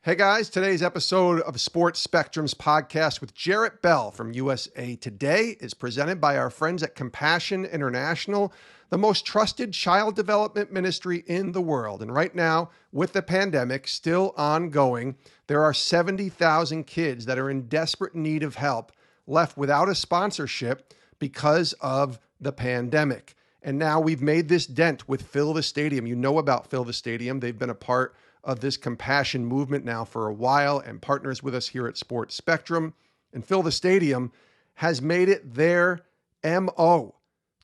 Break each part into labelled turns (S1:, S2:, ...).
S1: Hey guys, today's episode of Sports Spectrum's podcast with Jarrett Bell from USA Today is presented by our friends at Compassion International, the most trusted child development ministry in the world. And right now, with the pandemic still ongoing, there are 70,000 kids that are in desperate need of help, left without a sponsorship because of the pandemic. And now we've made this dent with Fill the Stadium. You know about Fill the Stadium. They've been a part of this compassion movement now for a while and partners with us here at Sports Spectrum. And Fill the Stadium has made it their MO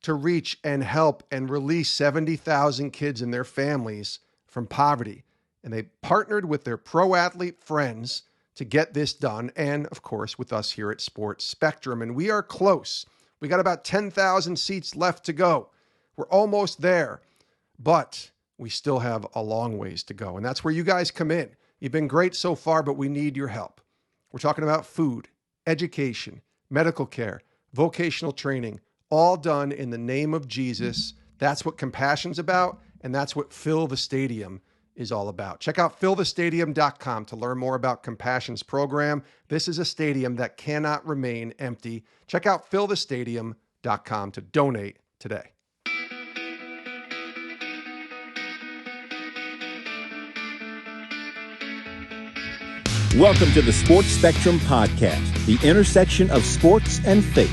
S1: to reach and help and release 70,000 kids and their families from poverty. And they partnered with their pro athlete friends to get this done. And of course, with us here at Sports Spectrum. And we are close. We got about 10,000 seats left to go. We're almost there, but we still have a long ways to go. And that's where you guys come in. You've been great so far, but we need your help. We're talking about food, education, medical care, vocational training, all done in the name of Jesus. That's what Compassion's about, and that's what Fill the Stadium is all about. Check out fillthestadium.com to learn more about Compassion's program. This is a stadium that cannot remain empty. Check out fillthestadium.com to donate today.
S2: Welcome to the Sports Spectrum Podcast, the intersection of sports and faith.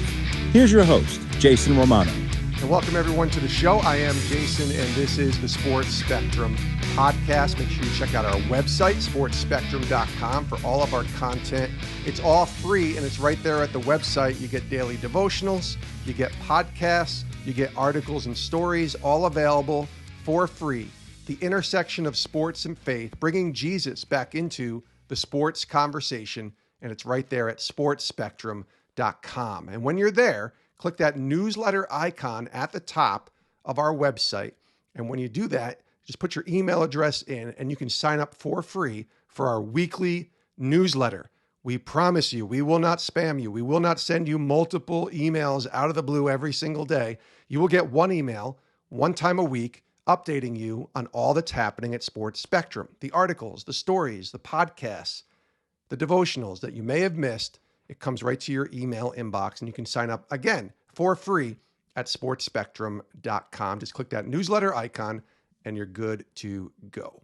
S2: Here's your host, Jason Romano.
S1: And welcome everyone to the show. I am Jason, and this is the Sports Spectrum Podcast. Make sure you check out our website, sportsspectrum.com, for all of our content. It's all free, and it's right there at the website. You get daily devotionals, you get podcasts, you get articles and stories, all available for free. The intersection of sports and faith, bringing Jesus back into the sports conversation, and it's right there at sportsspectrum.com. And when you're there, click that newsletter icon at the top of our website. And when you do that, just put your email address in and you can sign up for free for our weekly newsletter. We promise you, we will not spam you. We will not send you multiple emails out of the blue every single day. You will get one email one time a week updating you on all that's happening at Sports Spectrum, the articles, the stories, the podcasts, the devotionals that you may have missed. It comes right to your email inbox, and you can sign up again for free at sportsspectrum.com. Just click that newsletter icon and you're good to go.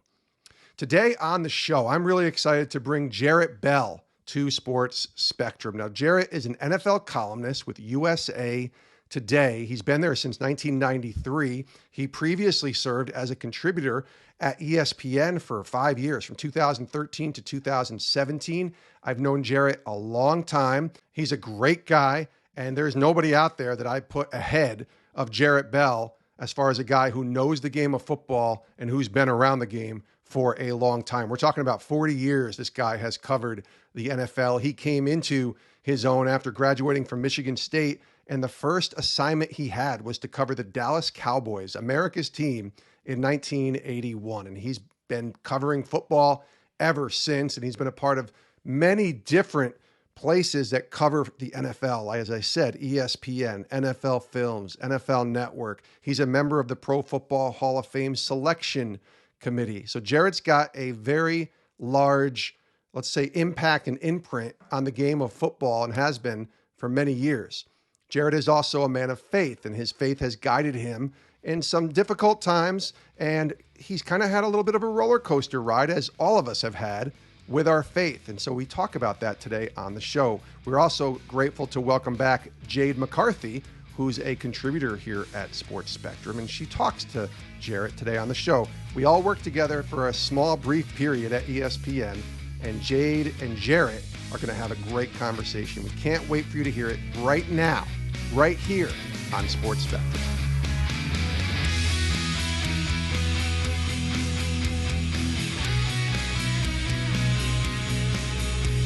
S1: Today on the show, I'm really excited to bring Jarrett Bell to Sports Spectrum. Now, Jarrett is an NFL columnist with USA Today. He's been there since 1993. He previously served as a contributor at ESPN for 5 years, from 2013 to 2017. I've known Jarrett a long time. He's a great guy, and there's nobody out there that I put ahead of Jarrett Bell as far as a guy who knows the game of football and who's been around the game for a long time. We're talking about 40 years this guy has covered the NFL. He came into his own after graduating from Michigan State, and the first assignment he had was to cover the Dallas Cowboys, America's team, in 1981. And he's been covering football ever since, and he's been a part of many different places that cover the NFL. As I said, ESPN, NFL Films, NFL Network. He's a member of the Pro Football Hall of Fame Selection Committee. So Jarrett's got a very large, let's say, impact and imprint on the game of football, and has been for many years. Jarrett is also a man of faith, and his faith has guided him in some difficult times, and he's kind of had a little bit of a roller coaster ride, as all of us have had with our faith. And so we talk about that today on the show. We're also grateful to welcome back Jade McCarthy, who's a contributor here at Sports Spectrum, and she talks to Jarrett today on the show. We all worked together for a small, brief period at ESPN, and Jade and Jarrett are going to have a great conversation. We can't wait for you to hear it right now, right here on Sports Spectrum.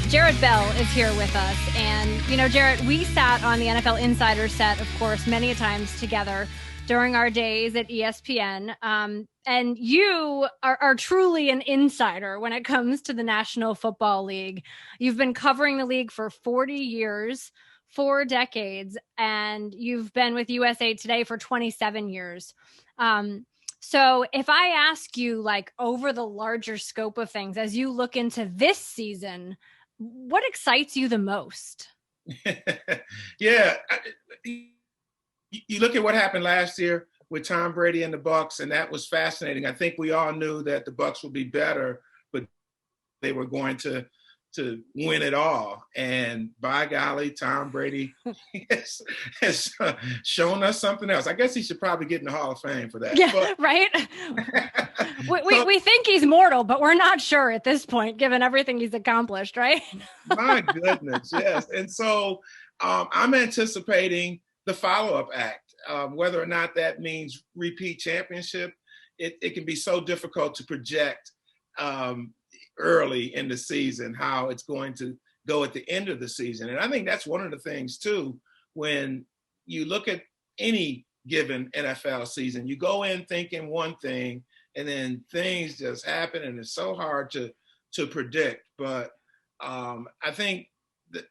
S3: Jarrett Bell is here with us. And, you know, Jarrett, we sat on the NFL Insider set, of course, many a times together during our days at ESPN. And you are truly an insider when it comes to the National Football League. You've been covering the league for 40 years, 4 decades, and you've been with USA Today for 27 years. So if I ask you, like, over the larger scope of things, as you look into this season, what excites you the most?
S4: Yeah. You look at what happened last year with Tom Brady and the Bucs, and that was fascinating. I think we all knew that the Bucs would be better, but they were going to win it all. And by golly, Tom Brady has shown us something else. I guess he should probably get in the Hall of Fame for that.
S3: Yeah, but, right? we think he's mortal, but we're not sure at this point, given everything he's accomplished, right?
S4: My goodness, yes. And so I'm anticipating the follow-up act, whether or not that means repeat championship. It can be so difficult to project early in the season how it's going to go at the end of the season. And I think that's one of the things too, when you look at any given NFL season, you go in thinking one thing and then things just happen and it's so hard to predict. But I think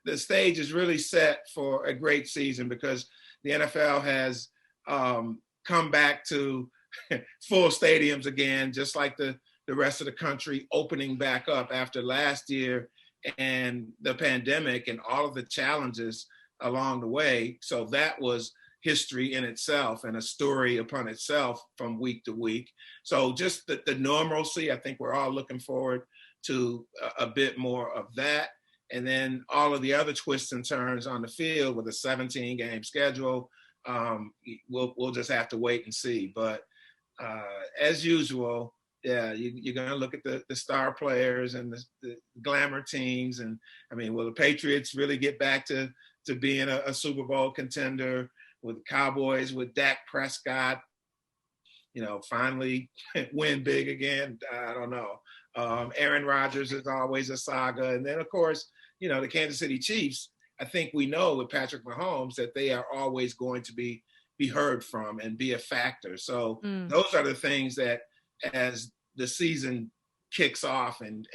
S4: the stage is really set for a great season because the NFL has come back to full stadiums again, just like the rest of the country opening back up after last year and the pandemic and all of the challenges along the way. So that was history in itself and a story upon itself from week to week. So just the normalcy, I think we're all looking forward to a bit more of that. And then all of the other twists and turns on the field with a 17-game schedule, we'll just have to wait and see. But as usual, yeah, you're going to look at the star players and the glamour teams. And, I mean, will the Patriots really get back to being a Super Bowl contender with the Cowboys, with Dak Prescott, finally win big again? I don't know. Aaron Rodgers is always a saga. And then, of course, the Kansas City Chiefs, I think we know with Patrick Mahomes that they are always going to be heard from and be a factor. So those are the things that as the season kicks off and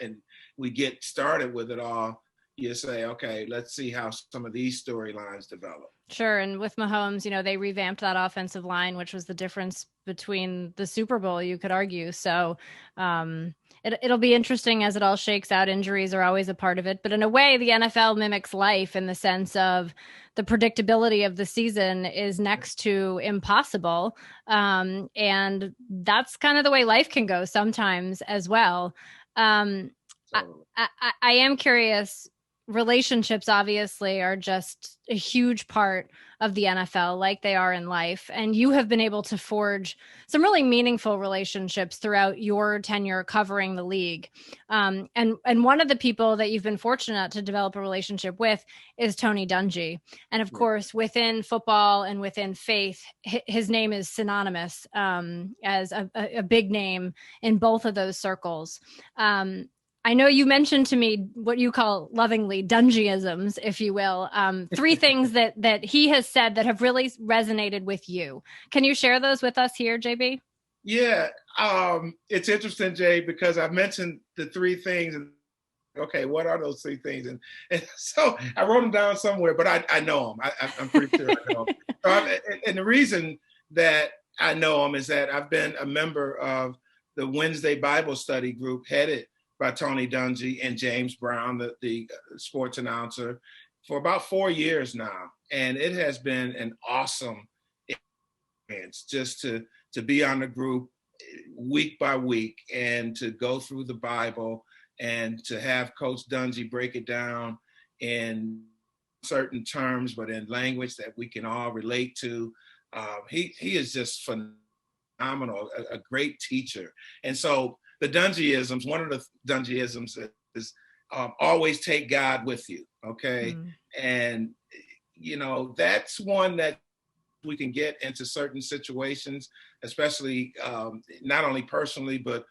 S4: we get started with it all, you say, okay, let's see how some of these storylines develop.
S3: Sure. And with Mahomes, they revamped that offensive line, which was the difference between the Super Bowl, you could argue. So it'll be interesting as it all shakes out. Injuries are always a part of it. But in a way, the NFL mimics life in the sense of the predictability of the season is next to impossible. And that's kind of the way life can go sometimes as well. I am curious. Relationships obviously are just a huge part of the NFL, like they are in life. And you have been able to forge some really meaningful relationships throughout your tenure covering the league. And one of the people that you've been fortunate to develop a relationship with is Tony Dungy. And of course, within football and within faith, his name is synonymous as a big name in both of those circles. I know you mentioned to me what you call lovingly Dungyisms, if you will. 3 things that he has said that have really resonated with you. Can you share those with us here, JB?
S4: Yeah, it's interesting, Jay, because I've mentioned the 3 things. And okay, what are those 3 things? And so I wrote them down somewhere, but I know them. I'm pretty sure I know them. And the reason that I know them is that I've been a member of the Wednesday Bible study group headed by Tony Dungy and James Brown, the sports announcer, for about 4 years now. And it has been an awesome experience just to be on the group week by week and to go through the Bible and to have Coach Dungy break it down in certain terms, but in language that we can all relate to. He is just phenomenal, a great teacher. And so the Dungyisms, one of the Dungyisms is always take God with you, okay? And, that's one that we can get into certain situations, especially not only personally, but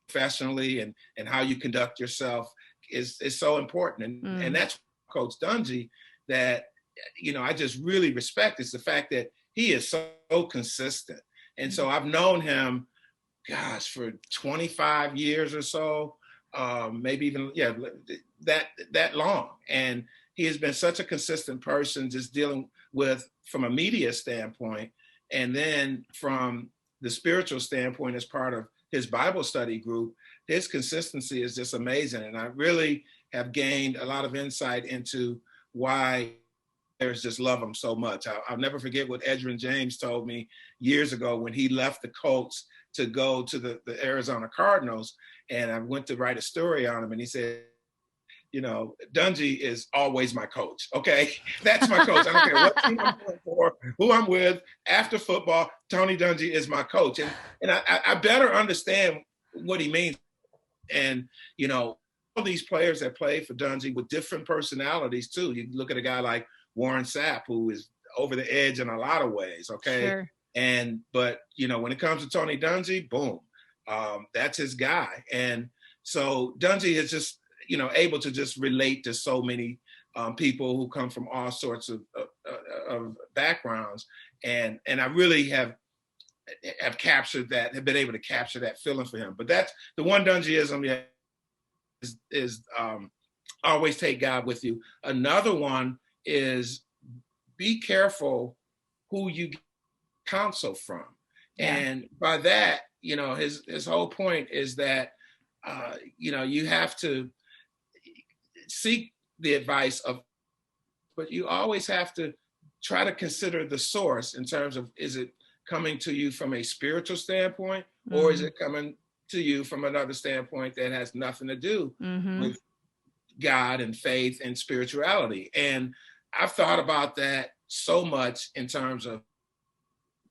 S4: professionally and how you conduct yourself is so important. And that's Coach Dungy that, I just really respect is the fact that he is so consistent. And so I've known him for 25 years or so, maybe even, that long. And he has been such a consistent person just dealing with, from a media standpoint, and then from the spiritual standpoint as part of his Bible study group, his consistency is just amazing. And I really have gained a lot of insight into why players just love him so much. I'll never forget what Edgerrin James told me years ago when he left the Colts to go to the Arizona Cardinals. And I went to write a story on him, and he said, you know, Dungy is always my coach. Okay, that's my coach. I don't care what team I'm playing for, who I'm with. After football, Tony Dungy is my coach, and I better understand what he means. And you know, all these players that play for Dungy with different personalities too. You look at a guy like Warren Sapp, who is over the edge in a lot of ways. Okay,
S3: Sure.
S4: But you know, when it comes to Tony Dungy, boom, that's his guy. And so Dungy is just, you know, able to just relate to so many people who come from all sorts of backgrounds, and I really have captured that, have been able to capture that feeling for him. But that's the one Dungyism is always take God with you. Another one is be careful who you get counsel from, and by that, you know, his whole point is that you know, you have to seek the advice of, but you always have to try to consider the source in terms of, is it coming to you from a spiritual standpoint, or is it coming to you from another standpoint that has nothing to do with God and faith and spirituality? And I've thought about that so much in terms of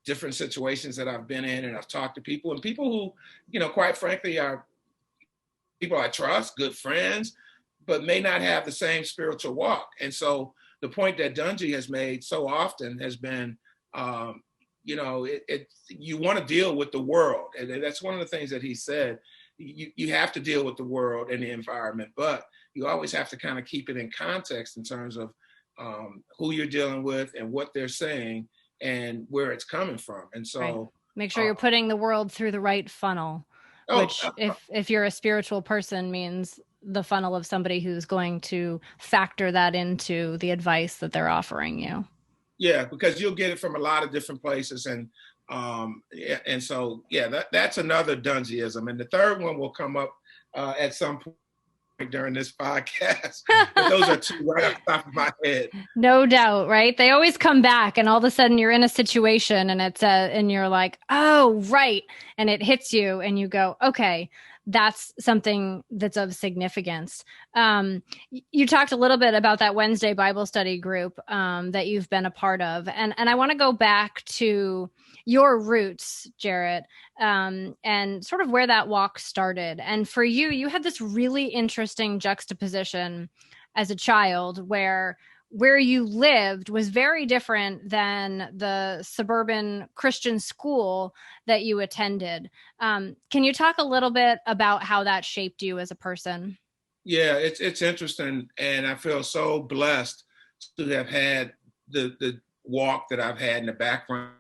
S4: different situations that I've been in, and I've talked to people, and people who, you know, quite frankly, are people I trust, good friends, but may not have the same spiritual walk. And so the point that Dungy has made so often has been, you know, you want to deal with the world. And that's one of the things that he said. You have to deal with the world and the environment, but you always have to kind of keep it in context in terms of who you're dealing with and what they're saying and where it's coming from. And so
S3: make sure you're putting the world through the right funnel, which if you're a spiritual person means the funnel of somebody who's going to factor that into the advice that they're offering you.
S4: Yeah, because you'll get it from a lot of different places. And so, that's another Dungyism. And the third one will come up at some point during this podcast. But those are two right off the top of my head.
S3: No doubt, right? They always come back, and all of a sudden you're in a situation, and and you're like, oh, right. And it hits you, and you go, okay, that's something that's of significance. You talked a little bit about that Wednesday Bible study group that you've been a part of. And I want to go back to your roots, Jarrett, and sort of where that walk started. And for you, you had this really interesting juxtaposition as a child where you lived was very different than the suburban Christian school that you attended. Can you talk a little bit about how that shaped you as a person?
S4: Yeah, it's interesting. And I feel so blessed to have had the walk that I've had in the background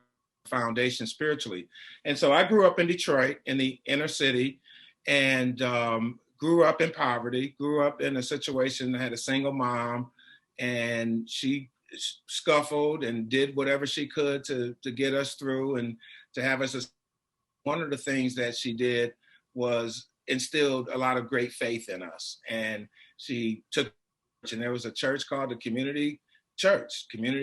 S4: foundation spiritually. And so I grew up in Detroit in the inner city, and grew up in poverty, grew up in a situation that had a single mom, and she scuffled and did whatever she could to get us through and to have us. One of the things that she did was instilled a lot of great faith in us. And she took, and there was a church called the Community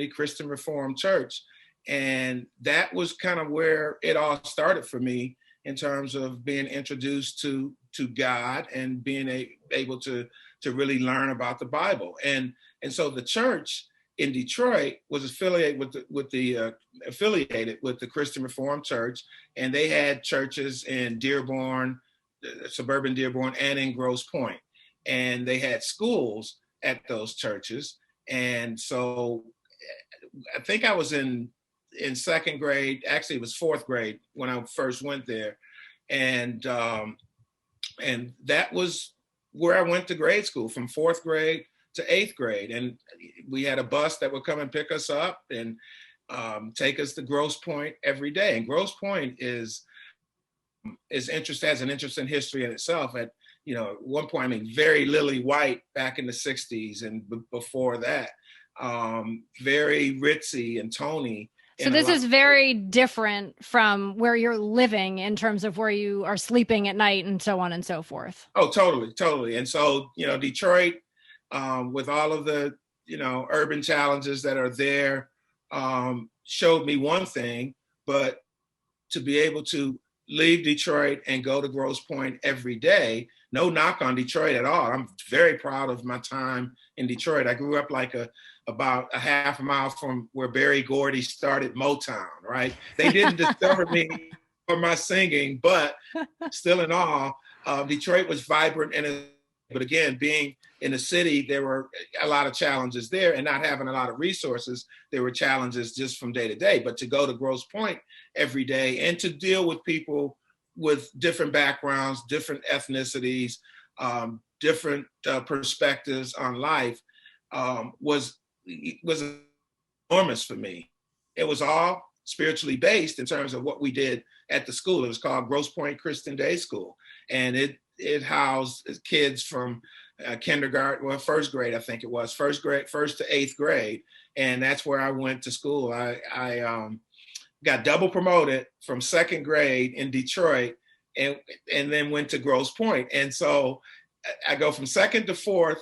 S4: Christian Reformed Church. And that was kind of where it all started for me in terms of being introduced to God and being able to really learn about the Bible. And so the church in Detroit was affiliated with the Christian Reformed Church, and they had churches in Dearborn, suburban Dearborn, and in Grosse Pointe, and they had schools at those churches. And so I think I was in second grade. Actually, it was fourth grade when I first went there, and that was where I went to grade school, from fourth grade to eighth grade. And we had a bus that would come and pick us up and take us to Grosse Pointe every day. And Grosse Pointe is interesting, has an interesting history in itself. At one point, I mean, very lily white back in the 60s and before that, very ritzy and Tony.
S3: So this is very different from where you're living in terms of where you are sleeping at night and so on and so forth.
S4: Oh, totally. And so, Detroit, with all of the, urban challenges that are there, showed me one thing, but to be able to leave Detroit and go to Grosse Pointe every day, no knock on Detroit at all. I'm very proud of my time in Detroit. I grew up about a half a mile from where Berry Gordy started Motown, right? They didn't discover me for my singing, but still in all, Detroit was vibrant. But again, being in the city, there were a lot of challenges there, and not having a lot of resources, there were challenges just from day to day. But to go to Grosse Pointe every day and to deal with people with different backgrounds, different ethnicities, different perspectives on life was enormous for me. It was all spiritually based in terms of what we did at the school. It was called Grosse Pointe Christian Day School, and it housed kids from kindergarten, first grade, I think it was, first to eighth grade, and that's where I went to school. I got double promoted from second grade in Detroit, and then went to Grosse Pointe, and so I go from second to fourth,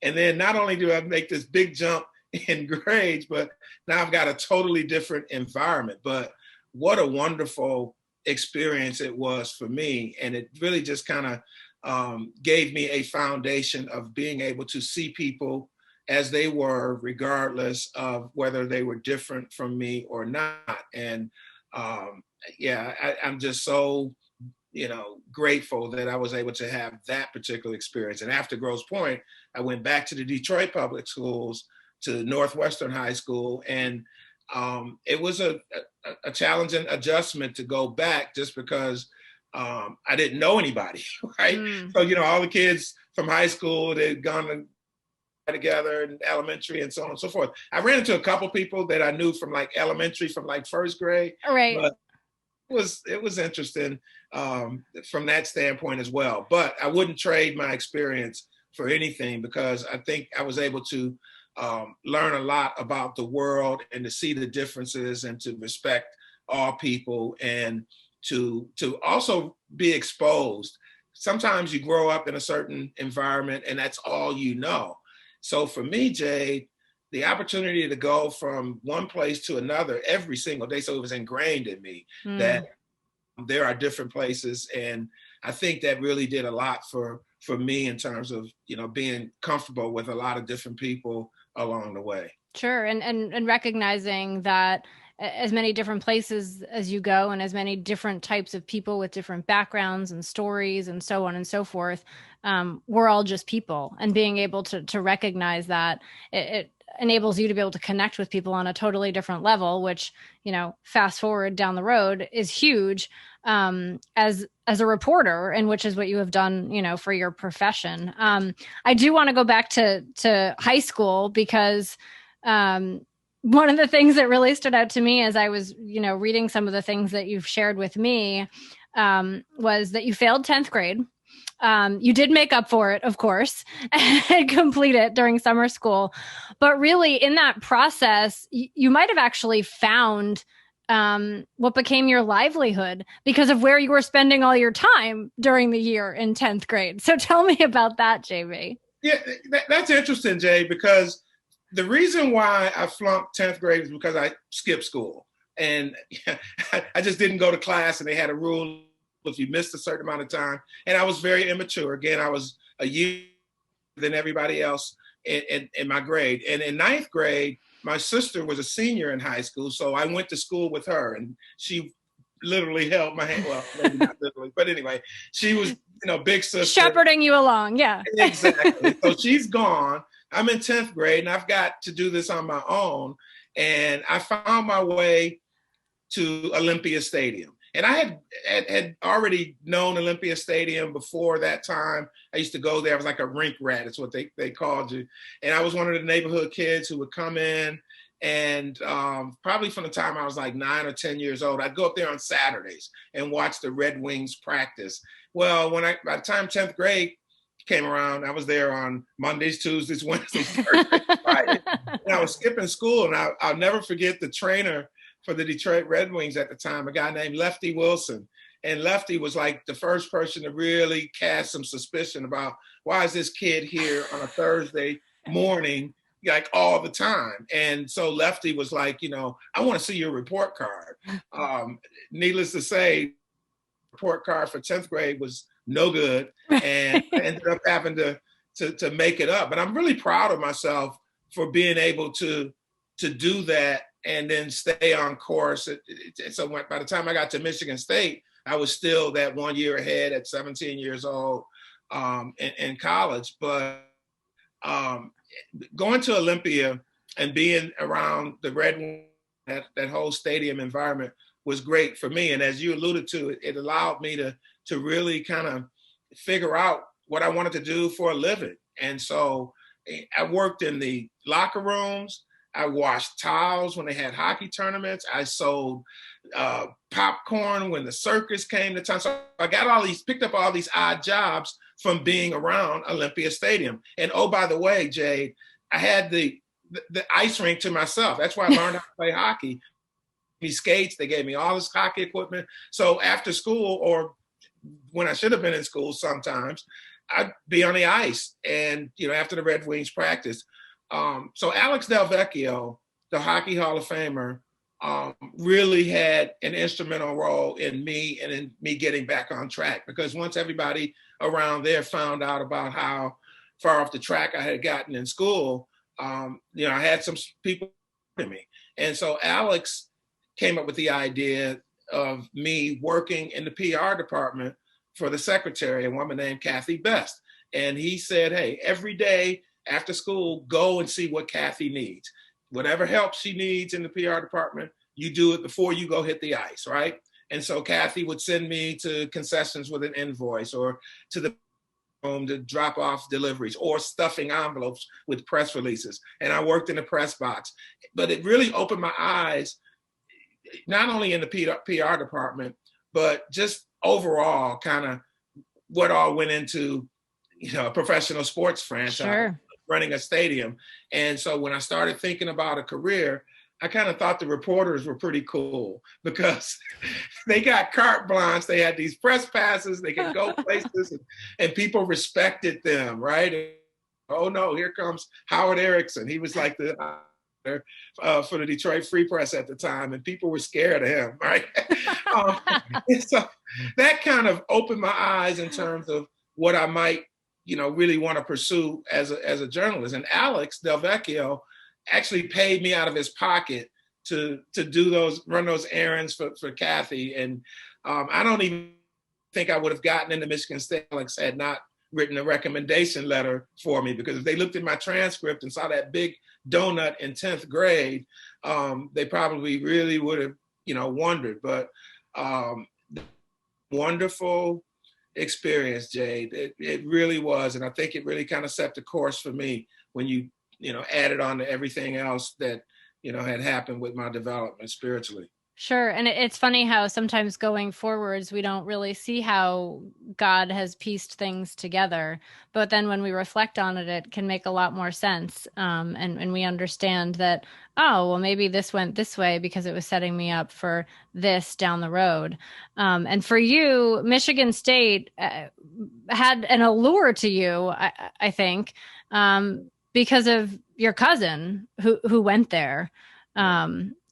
S4: and then not only do I make this big jump in grades, but now I've got a totally different environment. But what a wonderful experience it was for me. And it really just kind of gave me a foundation of being able to see people as they were, regardless of whether they were different from me or not. And I'm just so, grateful that I was able to have that particular experience. And after Grosse Pointe, I went back to the Detroit public schools, to Northwestern High School. And it was a challenging adjustment to go back, just because I didn't know anybody, right? So, all the kids from high school, they'd gone together in elementary and so on and so forth. I ran into a couple people that I knew from elementary, from first grade.
S3: Right.
S4: But it was interesting from that standpoint as well. But I wouldn't trade my experience for anything, because I think I was able to learn a lot about the world, and to see the differences, and to respect all people, and to also be exposed. Sometimes you grow up in a certain environment and that's all you know. So for me, Jade, the opportunity to go from one place to another every single day, so it was ingrained in me that there are different places. And I think that really did a lot for me in terms of, being comfortable with a lot of different people along the way.
S3: Sure. And recognizing that as many different places as you go, and as many different types of people with different backgrounds and stories and so on and so forth, we're all just people. And being able to recognize that, it enables you to be able to connect with people on a totally different level, which, fast forward down the road, is huge as a reporter, and which is what you have done, for your profession. I do want to go back to high school, because one of the things that really stood out to me as I was, reading some of the things that you've shared with me, was that you failed 10th grade. You did make up for it, of course, and complete it during summer school. But really, in that process, you might have actually found what became your livelihood, because of where you were spending all your time during the year in 10th grade. So tell me about that, JB.
S4: Yeah, that's interesting, Jay, because the reason why I flunked 10th grade is because I skipped school. And I just didn't go to class, and they had a rule if you missed a certain amount of time. And I was very immature. Again, I was a year than everybody else in my grade. And in 9th grade, my sister was a senior in high school, so I went to school with her, and she literally held my hand. Well, maybe not literally, but anyway, she was, big sister.
S3: Shepherding you along, yeah.
S4: Exactly. So she's gone. I'm in 10th grade, and I've got to do this on my own. And I found my way to Olympia Stadium. And I had already known Olympia Stadium before that time. I used to go there. I was like a rink rat. It's what they called you. And I was one of the neighborhood kids who would come in. And probably from the time I was like 9 or 10 years old, I'd go up there on Saturdays and watch the Red Wings practice. Well, by the time 10th grade came around, I was there on Mondays, Tuesdays, Wednesdays, Thursdays, Fridays. And I was skipping school. And I'll never forget the trainer for the Detroit Red Wings at the time, a guy named Lefty Wilson. And Lefty was like the first person to really cast some suspicion about, why is this kid here on a Thursday morning, like all the time? And so Lefty was like, I want to see your report card. Needless to say, report card for 10th grade was no good, and I ended up having to make it up. But I'm really proud of myself for being able to do that and then stay on course. So by the time I got to Michigan State, I was still that 1 year ahead at 17 years old in college. But going to Olympia and being around the Red Wings, that whole stadium environment was great for me. And as you alluded to, it allowed me to really kind of figure out what I wanted to do for a living. And so I worked in the locker rooms. I washed towels when they had hockey tournaments. I sold popcorn when the circus came to town. So I picked up all these odd jobs from being around Olympia Stadium. And oh, by the way, Jade, I had the ice rink to myself. That's why I learned how to play hockey. Me skates, they gave me all this hockey equipment. So after school, or when I should have been in school sometimes, I'd be on the ice and, after the Red Wings practice. So Alex Delvecchio, the Hockey Hall of Famer, really had an instrumental role in me and in me getting back on track, because once everybody around there found out about how far off the track I had gotten in school, I had some people to me. And so Alex came up with the idea of me working in the PR department for the secretary, a woman named Kathy Best. And he said, hey, every day after school, go and see what Kathy needs. Whatever help she needs in the PR department, you do it before you go hit the ice, right? And so Kathy would send me to concessions with an invoice, or to the home to drop off deliveries, or stuffing envelopes with press releases. And I worked in the press box. But it really opened my eyes, not only in the PR department, but just overall kind of what all went into, a professional sports franchise,
S3: sure,
S4: running a stadium. And so when I started thinking about a career, I kind of thought the reporters were pretty cool, because they got carte blanche. They had these press passes. They could go places, and people respected them, right? And, oh no, here comes Howard Erickson. He was like the for the Detroit Free Press at the time, and people were scared of him, right? And so that kind of opened my eyes in terms of what I might, really want to pursue as a journalist. And Alex Delvecchio actually paid me out of his pocket to run those errands for Kathy. And I don't even think I would have gotten into Michigan State if Alex had not written a recommendation letter for me, because if they looked at my transcript and saw that big donut in 10th grade, they probably really would have, wondered. But wonderful experience, Jade. It really was. And I think it really kind of set the course for me when you added on to everything else that, had happened with my development spiritually.
S3: Sure. And it's funny how sometimes going forwards, we don't really see how God has pieced things together. But then when we reflect on it, it can make a lot more sense. And we understand that, oh, well, maybe this went this way because it was setting me up for this down the road. And for you, Michigan State had an allure to you, I think, because of your cousin who went there.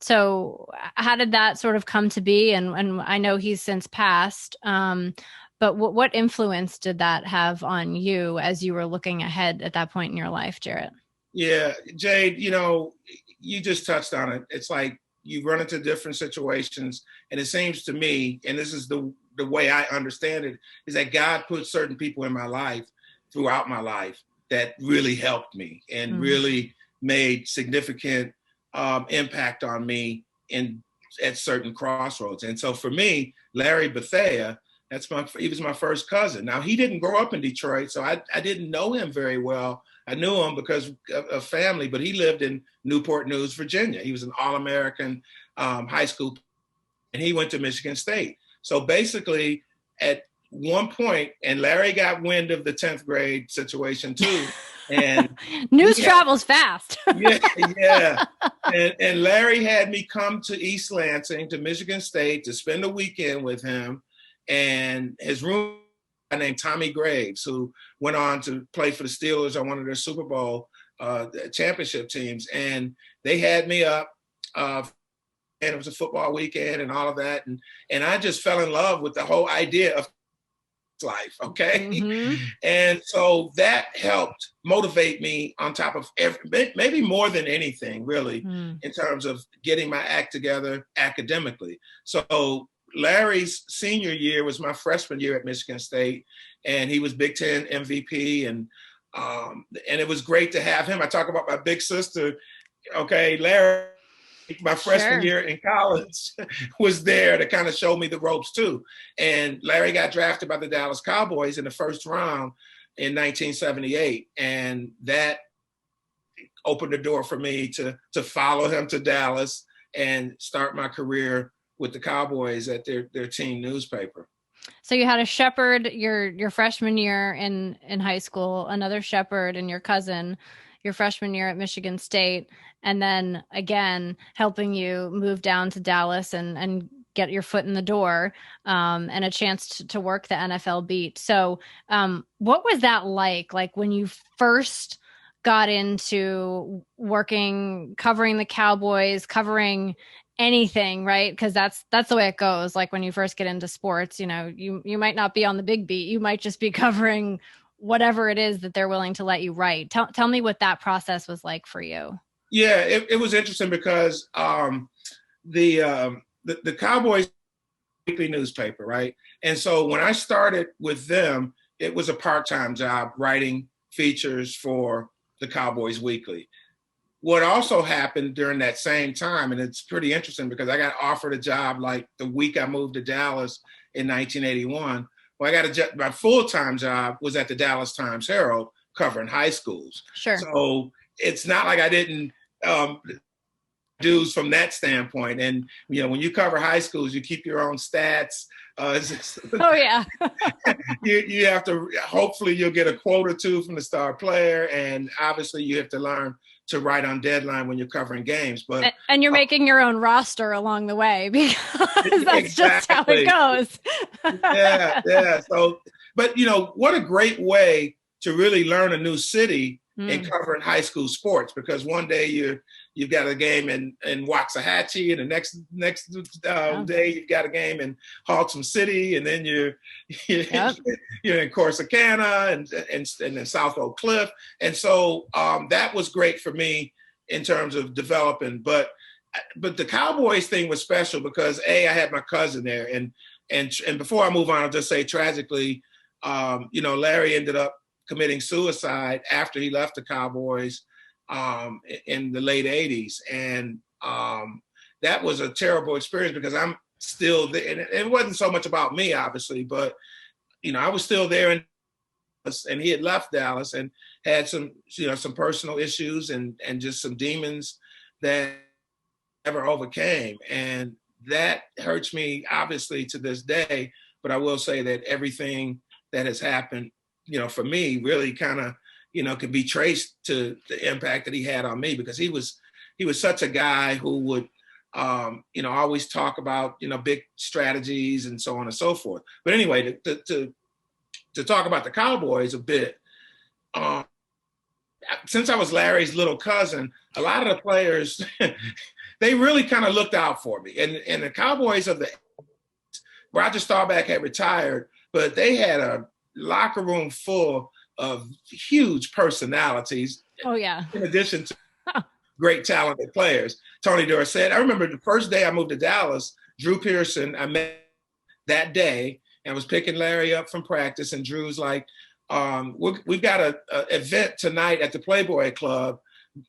S3: So how did that sort of come to be? And I know he's since passed, but what influence did that have on you as you were looking ahead at that point in your life, Jarrett?
S4: Yeah, Jade, you just touched on it. It's like you run into different situations, and it seems to me, and this is the way I understand it, is that God put certain people in my life throughout my life that really helped me and really made significant impact on me at certain crossroads. And so for me, Larry Bethea, he was my first cousin. Now, he didn't grow up in Detroit, so I didn't know him very well. I knew him because of family, but he lived in Newport News, Virginia. He was an All-American high school, and he went to Michigan State. So basically, at one point, and Larry got wind of the 10th grade situation too, And
S3: news travels fast.
S4: Yeah. And Larry had me come to East Lansing, to Michigan State, to spend a weekend with him. And his roommate named Tommy Graves, who went on to play for the Steelers on one of their Super Bowl championship teams. And they had me up, and it was a football weekend and all of that. And I just fell in love with the whole idea of life. Okay. Mm-hmm. And so that helped motivate me on top of maybe more than anything, really, in terms of getting my act together academically. So Larry's senior year was my freshman year at Michigan State, and he was Big Ten MVP. And it was great to have him. I talk about my big sister. Okay. Larry, my freshman year in college, was there to kind of show me the ropes too. And Larry got drafted by the Dallas Cowboys in the first round in 1978. And that opened the door for me to follow him to Dallas and start my career with the Cowboys at their team newspaper.
S3: So you had a shepherd your freshman year in high school, another shepherd and your cousin your freshman year at Michigan State, and then again helping you move down to Dallas and get your foot in the door, and a chance to work the NFL beat. So what was that like when you first got into working, covering the Cowboys, covering anything, right? Because that's the way it goes. Like when you first get into sports, you might not be on the big beat. You might just be covering whatever it is that they're willing to let you write. Tell me what that process was like for you.
S4: Yeah, it was interesting because the Cowboys weekly newspaper, right? And so when I started with them, it was a part-time job writing features for the Cowboys Weekly. What also happened during that same time, and it's pretty interesting because I got offered a job like the week I moved to Dallas in 1981. Well, I got my full-time job was at the Dallas Times-Herald covering high schools.
S3: Sure.
S4: So it's not like I didn't dues from that standpoint. And, when you cover high schools, you keep your own stats.
S3: Oh, yeah.
S4: you have to, hopefully you'll get a quote or two from the star player. And obviously you have to learn to write on deadline when you're covering games. But
S3: and you're making your own roster along the way because that's just how it goes.
S4: Yeah. So, but what a great way to really learn a new city in covering high school sports, because one day you've got a game in Waxahachie, and the next day you've got a game in Haltom City, and then you're in Corsicana and then South Oak Cliff. And so that was great for me in terms of developing. But the Cowboys thing was special because I had my cousin there, and before I move on, I'll just say tragically, Larry ended up committing suicide after he left the Cowboys in the late 80s. And that was a terrible experience because I'm still there. And it wasn't so much about me, obviously, but, I was still there in Dallas, and he had left Dallas and had some personal issues and just some demons that never overcame. And that hurts me, obviously, to this day. But I will say that everything that has happened, for me, really kind of, can be traced to the impact that he had on me, because he was such a guy who would, always talk about, big strategies and so on and so forth. But anyway, to talk about the Cowboys a bit, since I was Larry's little cousin, a lot of the players, they really kind of looked out for me. And the Cowboys Roger Staubach had retired, but they had a locker room full of huge personalities.
S3: Oh, yeah.
S4: In addition to great talented players. Tony Dorsett. I remember the first day I moved to Dallas, Drew Pearson, I met that day and was picking Larry up from practice. And Drew's like, we've got an event tonight at the Playboy Club,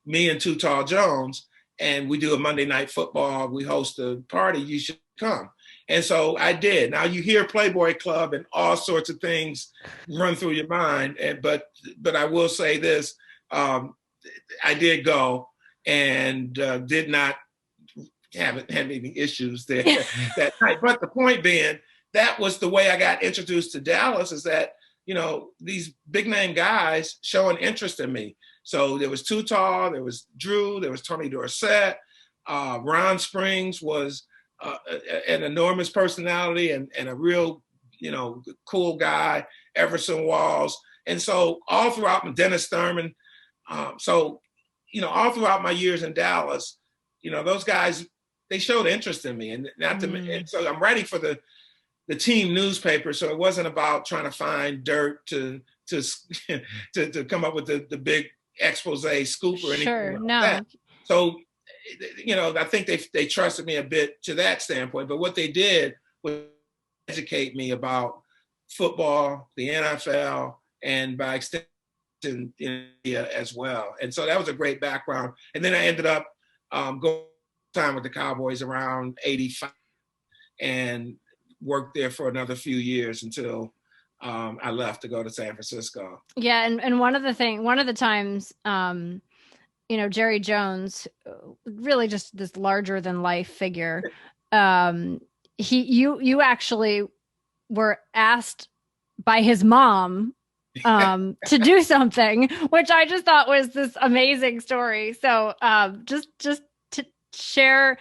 S4: me and Too Tall Jones, and we do a Monday Night Football. We host a party. You should come. And so I did. Now you hear Playboy Club and all sorts of things run through your mind. But I will say this, I did go and did not have any issues there that night. But the point being, that was the way I got introduced to Dallas, is that, these big name guys showing interest in me. So there was Too Tall, there was Drew, there was Tony Dorsett. Ron Springs was an enormous personality and a real, cool guy. Everson Walls. And so all throughout, Dennis Thurman. All throughout my years in Dallas, those guys, they showed interest in me. And and so I'm writing for the team newspaper. So it wasn't about trying to find dirt to come up with the big expose scoop or anything.
S3: Sure,
S4: like
S3: no.
S4: that. So, I think they trusted me a bit to that standpoint. But what they did was educate me about football, the NFL, and by extension, as well. And so that was a great background. And then I ended up going time with the Cowboys around 85 and worked there for another few years until I left to go to San Francisco.
S3: Yeah. And one of the times, Jerry Jones, really just this larger than life figure. You actually were asked by his mom to do something, which I just thought was this amazing story. So just to share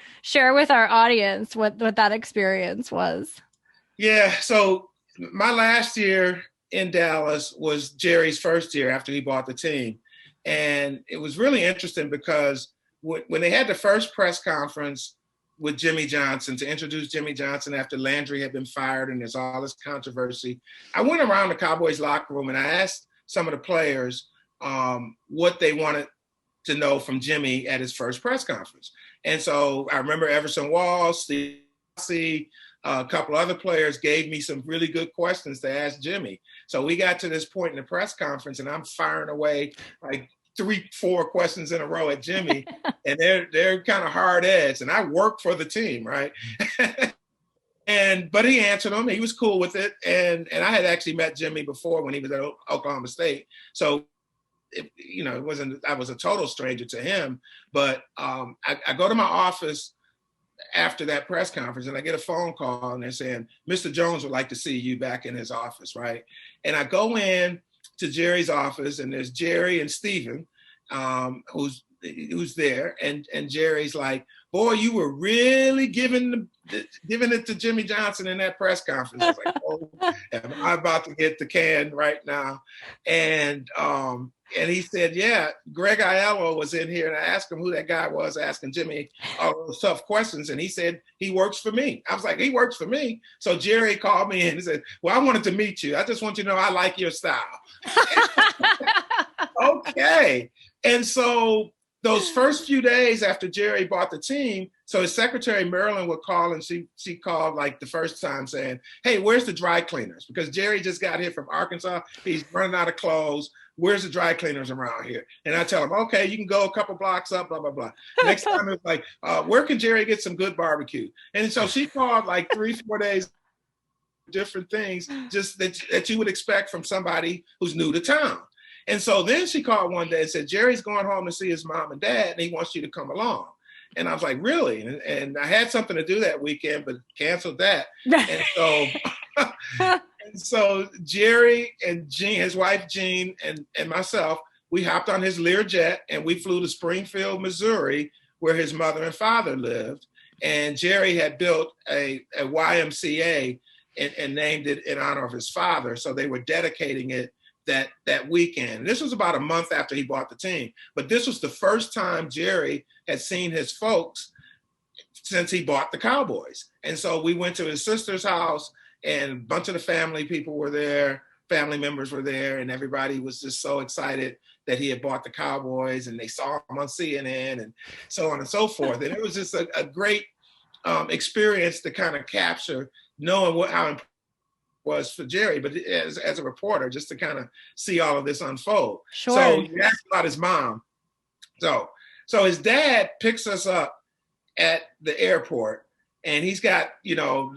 S3: with our audience what that experience was.
S4: Yeah. So my last year in Dallas was Jerry's first year after he bought the team. And it was really interesting because when they had the first press conference with Jimmy Johnson to introduce Jimmy Johnson after Landry had been fired and there's all this controversy, I went around the Cowboys locker room and I asked some of the players what they wanted to know from Jimmy at his first press conference. And so I remember Everson Walls, Steve Rossi, a couple other players gave me some really good questions to ask Jimmy. So we got to this point in the press conference and I'm firing away like 3-4 questions in a row at Jimmy, and they're kind of hard edged. And I work for the team, right? But he answered them. He was cool with it. And I had actually met Jimmy before when he was at Oklahoma State. So it wasn't, I was a total stranger to him. But I go to my office after that press conference and I get a phone call and they're saying, Mr. Jones would like to see you back in his office, right? And I go in to Jerry's office and there's Jerry and Steven, who's there. And Jerry's like, boy, you were really giving it to Jimmy Johnson in that press conference. I was like, oh, am I about to get the can right now? And he said, yeah, Greg Aiello was in here and I asked him who that guy was asking Jimmy all those tough questions. And he said, he works for me. I was like, he works for me. So Jerry called me in and said, well, I wanted to meet you. I just want you to know I like your style. Okay. And so those first few days after Jerry bought the team, so his secretary, Marilyn, would call and she called like the first time saying, hey, where's the dry cleaners? Because Jerry just got here from Arkansas. He's running out of clothes. Where's the dry cleaners around here? And I tell him, okay, you can go a couple blocks up, blah, blah, blah. Next time it's like, where can Jerry get some good barbecue? And so she called like 3-4 days, different things just that you would expect from somebody who's new to town. And so then she called one day and said, Jerry's going home to see his mom and dad, and he wants you to come along. And I was like, really? And I had something to do that weekend, but canceled that. And so Jerry and Jean, his wife Jean, and myself, we hopped on his Learjet and we flew to Springfield, Missouri, where his mother and father lived. And Jerry had built a YMCA and named it in honor of his father. So they were dedicating it that weekend. This was about a month after he bought the team. But this was the first time Jerry had seen his folks since he bought the Cowboys. And so we went to his sister's house and a bunch of the family people were there, family members were there, and everybody was just so excited that he had bought the Cowboys and they saw him on CNN and so on and so forth. And it was just a great experience to kind of capture knowing how important it was for Jerry, but as a reporter, just to kind of see all of this unfold.
S3: Sure.
S4: So you asked about his mom. So his dad picks us up at the airport and he's got,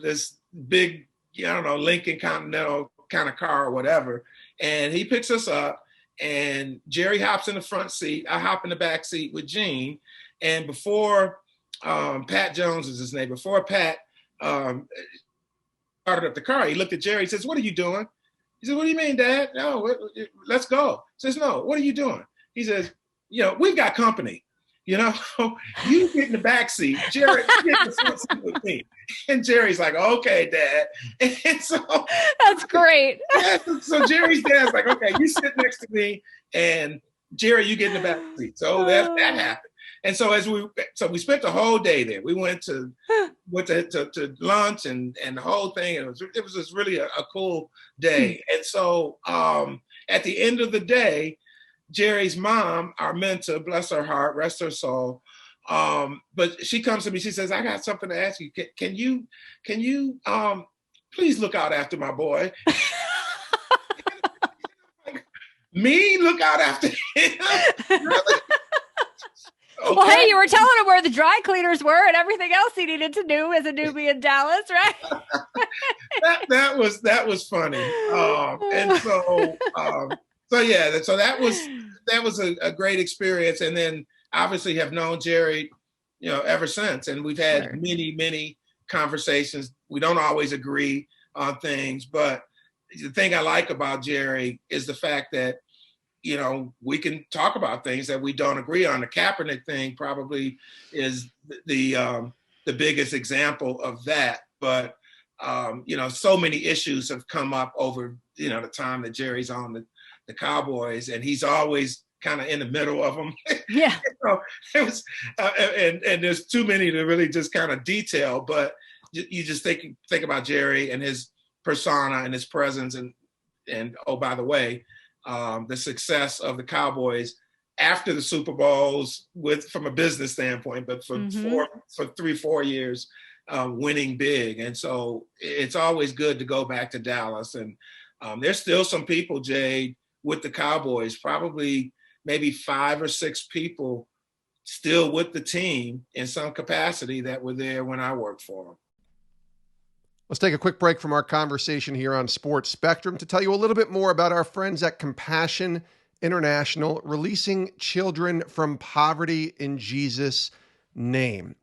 S4: this big, Lincoln Continental kind of car or whatever. And he picks us up and Jerry hops in the front seat. I hop in the back seat with Gene. And before Pat Jones is his name, before Pat started up the car, he looked at Jerry, he says, what are you doing? He said, what do you mean, Dad? No, let's go. He says, no, what are you doing? He says, we've got company. You get in the back seat. Jerry, you get in the front seat with me. And Jerry's like, okay, Dad. And so
S3: that's great.
S4: Yeah, so Jerry's dad's like, okay, you sit next to me, and Jerry, you get in the back seat. So that happened. And so we spent the whole day there. We went to lunch and the whole thing. And it was just really a cool day. And so at the end of the day, Jerry's mom, our mentor, bless her heart, rest her soul. But she comes to me, she says, I got something to ask you. Can you please look out after my boy? Me look out after him? Really? Okay.
S3: Well, hey, you were telling him where the dry cleaners were and everything else he needed to do as a newbie in Dallas, right?
S4: that was funny. And so that was a great experience. And then obviously have known Jerry, ever since. And we've had many conversations. We don't always agree on things, but the thing I like about Jerry is the fact that, we can talk about things that we don't agree on. The Kaepernick thing probably is the biggest example of that. But, so many issues have come up over, the time that Jerry's on the Cowboys, and he's always kind of in the middle of them.
S3: Yeah.
S4: It was, and there's too many to really just kind of detail, but you just think about Jerry and his persona and his presence, and oh, by the way, the success of the Cowboys after the Super Bowls from a business standpoint, but for 3-4 years, winning big. And so it's always good to go back to Dallas. And there's still some people, Jade, with the Cowboys, probably maybe 5 or 6 people still with the team in some capacity that were there when I worked for them.
S1: Let's take a quick break from our conversation here on Sports Spectrum to tell you a little bit more about our friends at Compassion International, releasing children from poverty in Jesus' name.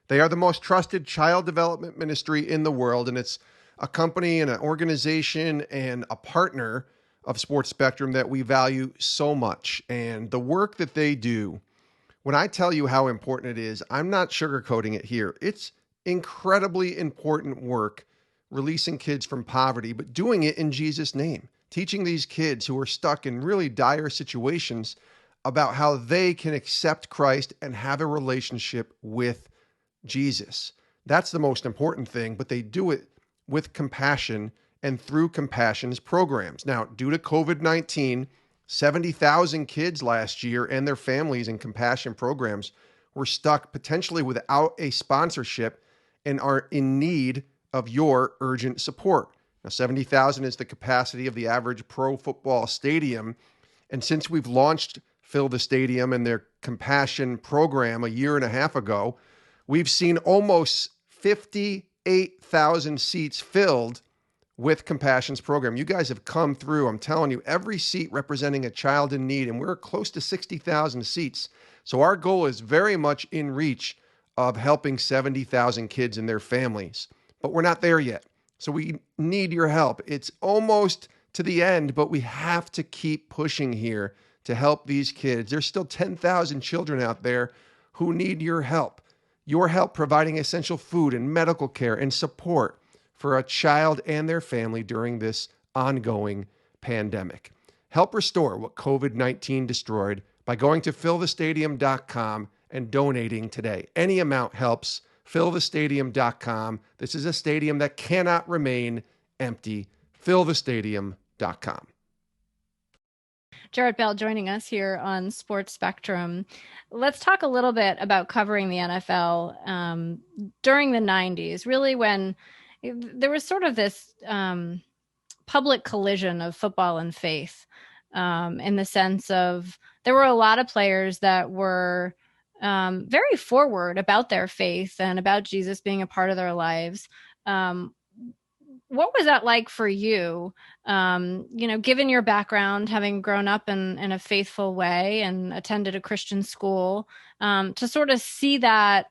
S1: They are the most trusted child development ministry in the world, and it's a company and an organization and a partner of Sports Spectrum that we value so much. And the work that they do, when I tell you how important it is, I'm not sugarcoating it here. It's incredibly important work, releasing kids from poverty, but doing it in Jesus' name, teaching these kids who are stuck in really dire situations about how they can accept Christ and have a relationship with Jesus. That's the most important thing, but they do it with compassion and through Compassion's programs. Now, due to COVID-19, 70,000 kids last year and their families in Compassion programs were stuck potentially without a sponsorship and are in need of your urgent support. Now, 70,000 is the capacity of the average pro football stadium. And since we've launched Fill the Stadium and their Compassion program a year and a half ago, we've seen almost 58,000 seats filled with Compassion's program. You guys have come through. I'm telling you, every seat representing a child in need, and we're close to 60,000 seats. So our goal is very much in reach of helping 70,000 kids and their families. But we're not there yet. So we need your help. It's almost to the end, but we have to keep pushing here to help these kids. There's still 10,000 children out there who need your help. Your help providing essential food and medical care and support for a child and their family during this ongoing pandemic. Help restore what COVID-19 destroyed by going to fillthestadium.com and donating today. Any amount helps. Fillthestadium.com. This is a stadium that cannot remain empty. Fillthestadium.com.
S3: Jarrett Bell joining us here on Sports Spectrum. Let's talk a little bit about covering the NFL during the 90s, really when there was sort of this public collision of football and faith, in the sense of there were a lot of players that were very forward about their faith and about Jesus being a part of their lives. What was that like for you? Given your background, having grown up in a faithful way and attended a Christian school, to sort of see that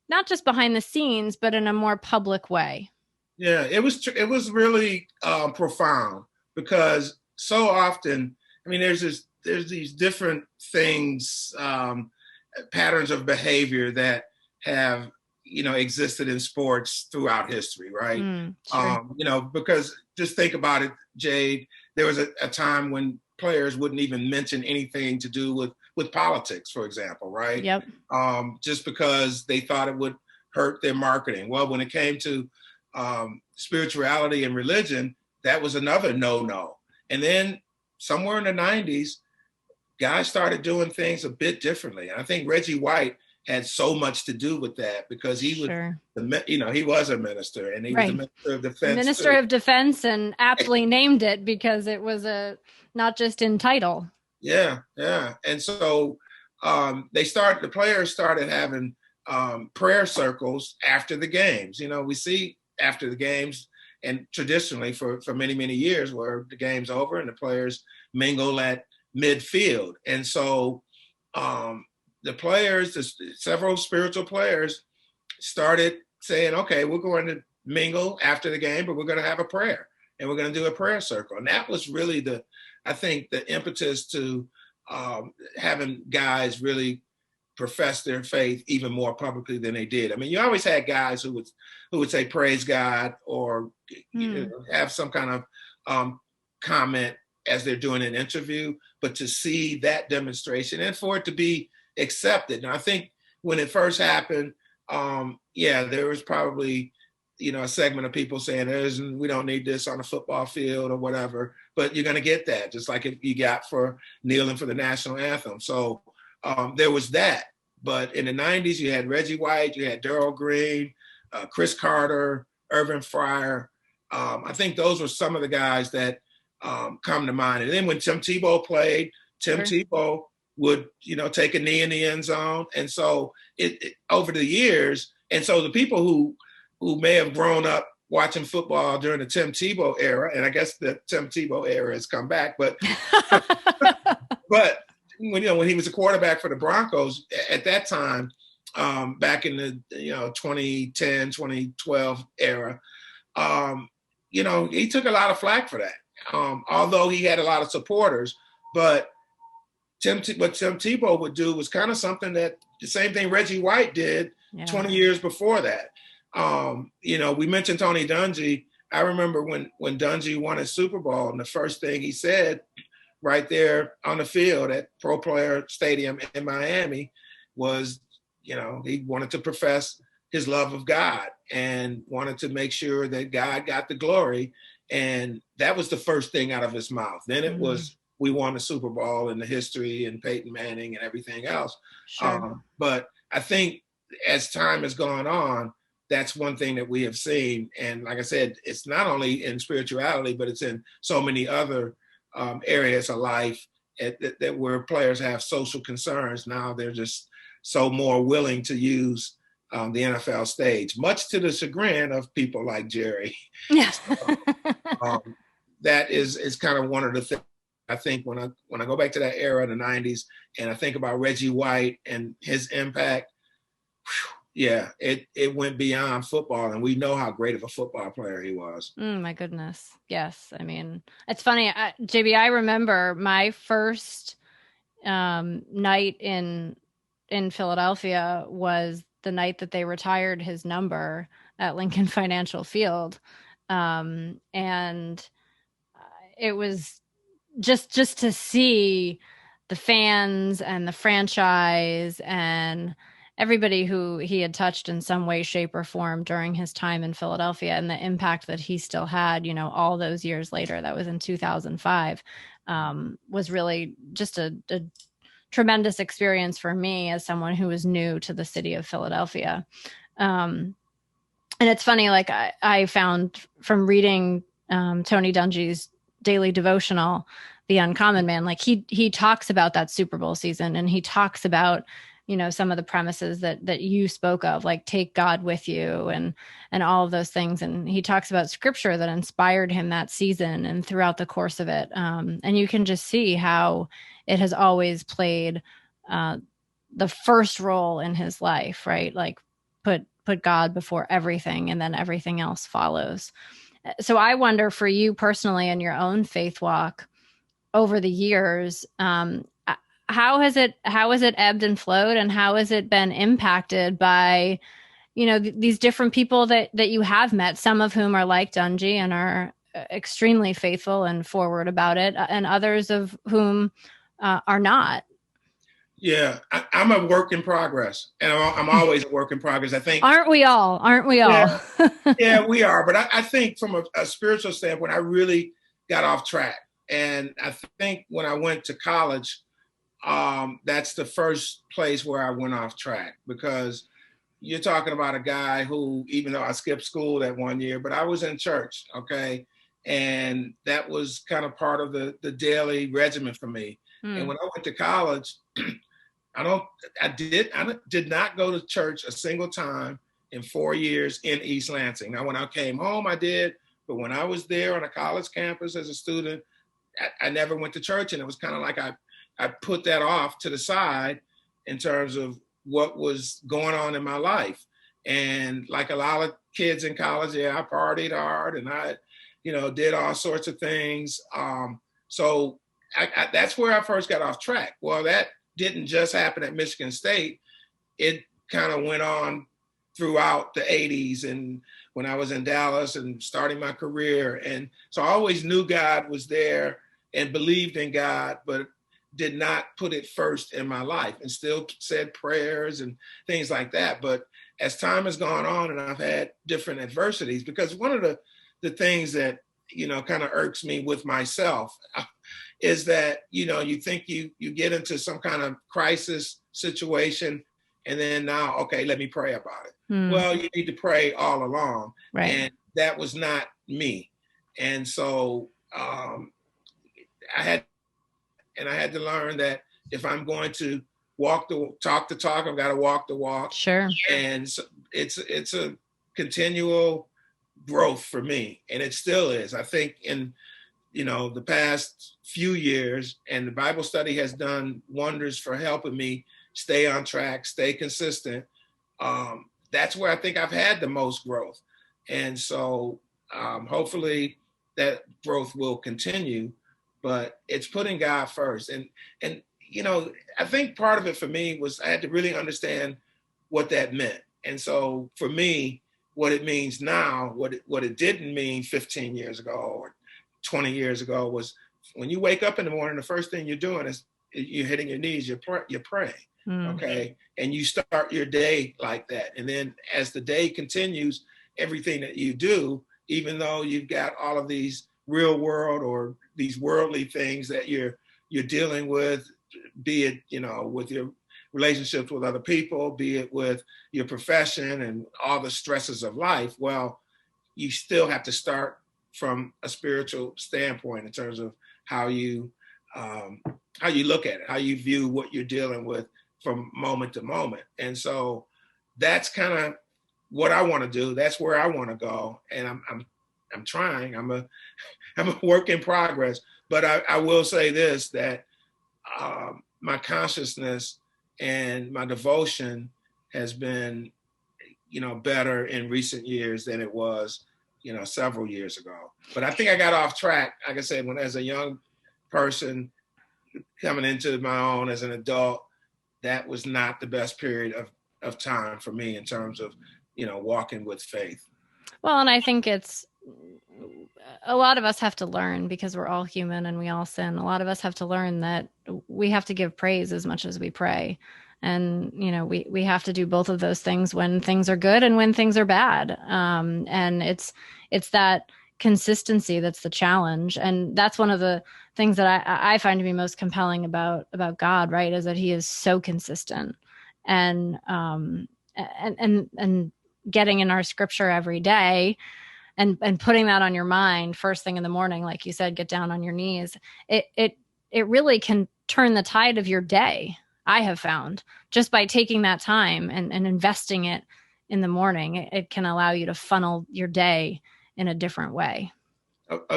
S3: not just behind the scenes, but in a more public way.
S4: Yeah, it was really profound because so often, I mean, there's these different things, patterns of behavior that have, existed in sports throughout history, right?
S3: Sure.
S4: Because just think about it, Jade, there was a time when players wouldn't even mention anything to do with politics, for example, right?
S3: Yep.
S4: Just because they thought it would hurt their marketing. Well, when it came to spirituality and religion, that was another no. And then somewhere in the 90s, guys started doing things a bit differently. And I think Reggie White had so much to do with that, because he was, he was a minister, and he was a minister of defense.
S3: Minister of Defense, and aptly named it because it was not just in title.
S4: Yeah. And so the players started having prayer circles after the games. We see after the games, and traditionally for many, many years, where the game's over and the players mingle at midfield. And so the players, several spiritual players, started saying, okay, we're going to mingle after the game, but we're going to have a prayer, and we're going to do a prayer circle. And that was really I think the impetus to having guys really profess their faith even more publicly than they did. I mean, you always had guys who would say praise God, or have some kind of comment as they're doing an interview, but to see that demonstration and for it to be accepted. And I think when it first happened, there was probably, a segment of people saying, we don't need this on a football field or whatever, but you're going to get that, just like if you got for kneeling for the national anthem. So there was that. But in the 90s, you had Reggie White, you had Darryl Green, Chris Carter, Irvin Fryer. I think those were some of the guys that come to mind. And then when Tim Tebow played, Tebow would, take a knee in the end zone. And so it over the years, and so the people who may have grown up watching football during the Tim Tebow era, and I guess the Tim Tebow era has come back, but but when he was a quarterback for the Broncos at that time, back in the 2010, 2012 era, he took a lot of flack for that. Although he had a lot of supporters, but what Tim Tebow would do was kind of something that the same thing Reggie White did 20 years before that. We mentioned Tony Dungy. I remember when Dungy won a Super Bowl, and the first thing he said right there on the field at Pro Player Stadium in Miami was, he wanted to profess his love of God and wanted to make sure that God got the glory. And that was the first thing out of his mouth. Then it was, we won the Super Bowl and the history and Peyton Manning and everything else.
S3: Sure.
S4: But I think as time has gone on, that's one thing that we have seen. And like I said, it's not only in spirituality, but it's in so many other areas of life that where players have social concerns. Now they're just so more willing to use the NFL stage, much to the chagrin of people like Jerry.
S3: Yes.
S4: That is kind of one of the things. I think when I go back to that era in the 90s and I think about Reggie White and his impact, it went beyond football, and we know how great of a football player he was.
S3: My goodness. Yes. I mean, it's funny. JB, I remember my first night in Philadelphia was the night that they retired his number at Lincoln Financial Field. And it was just to see the fans and the franchise and everybody who he had touched in some way, shape, or form during his time in Philadelphia, and the impact that he still had, all those years later. That was in 2005, was really just a tremendous experience for me as someone who was new to the city of Philadelphia. And it's funny, like I found from reading Tony Dungy's daily devotional, The Uncommon Man, like he talks about that Super Bowl season, and he talks about, some of the premises that you spoke of, like take God with you and all of those things. And he talks about scripture that inspired him that season and throughout the course of it. And you can just see how it has always played the first role in his life, right? Like put God before everything, and then everything else follows. So I wonder for you personally in your own faith walk over the years, how has it ebbed and flowed, and how has it been impacted by, these different people that you have met, some of whom are like Dungy and are extremely faithful and forward about it, and others of whom are not?
S4: Yeah, I'm a work in progress, and I'm always a work in progress. I think,
S3: aren't we all?
S4: Yeah, yeah, we are. But I think from a spiritual standpoint, I really got off track. And I think when I went to college, that's the first place where I went off track, because you're talking about a guy who, even though I skipped school that one year, but I was in church, okay? And that was kind of part of the daily regimen for me. And when I went to college, I did not go to church a single time in 4 years in East Lansing. Now, when I came home, I did, but when I was there on a college campus as a student, I never went to church. And it was kind of like I put that off to the side in terms of what was going on in my life. And like a lot of kids in college, yeah, I partied hard and I, did all sorts of things. So that's where I first got off track. Well, that didn't just happen at Michigan State. It kind of went on throughout the 80s and when I was in Dallas and starting my career. And so I always knew God was there and believed in God, but did not put it first in my life, and still said prayers and things like that. But as time has gone on and I've had different adversities, because one of the things that, kind of irks me with myself is that, you think you get into some kind of crisis situation and then now, okay, let me pray about it. Well, you need to pray all along.
S3: Right.
S4: And that was not me. And so I had to learn that if I'm going to talk the talk, I've got to walk the walk.
S3: Sure.
S4: And so it's a continual growth for me. And it still is. I think in, the past few years, and the Bible study has done wonders for helping me stay on track, stay consistent. That's where I think I've had the most growth. And so hopefully that growth will continue, but it's putting God first. And I think part of it for me was I had to really understand what that meant. And so for me, what it means now, what it didn't mean 15 years ago or 20 years ago, was when you wake up in the morning, the first thing you're doing is you're hitting your knees, you're praying, okay? And you start your day like that. And then as the day continues, everything that you do, even though you've got all of these real world or these worldly things that you're dealing with, be it, with your relationships with other people, be it with your profession and all the stresses of life, well, you still have to start from a spiritual standpoint in terms of how you look at it, how you view what you're dealing with from moment to moment. And so that's kind of what I want to do. That's where I want to go. And I'm trying. I'm a work in progress. But I will say this, that my consciousness and my devotion has been, better in recent years than it was, several years ago. But I think I got off track, like I said, when as a young person coming into my own as an adult, that was not the best period of time for me in terms of, walking with faith.
S3: Well, and I think it's a lot of us have to learn, because we're all human and we all sin. A lot of us have to learn that we have to give praise as much as we pray. And, we have to do both of those things when things are good and when things are bad. And it's that consistency that's the challenge. And that's one of the things that I find to be most compelling about God, right, is that he is so consistent. And getting in our scripture every day and putting that on your mind first thing in the morning, like you said, get down on your knees. It really can turn the tide of your day, I have found, just by taking that time and investing it in the morning. It can allow you to funnel your day in a different way.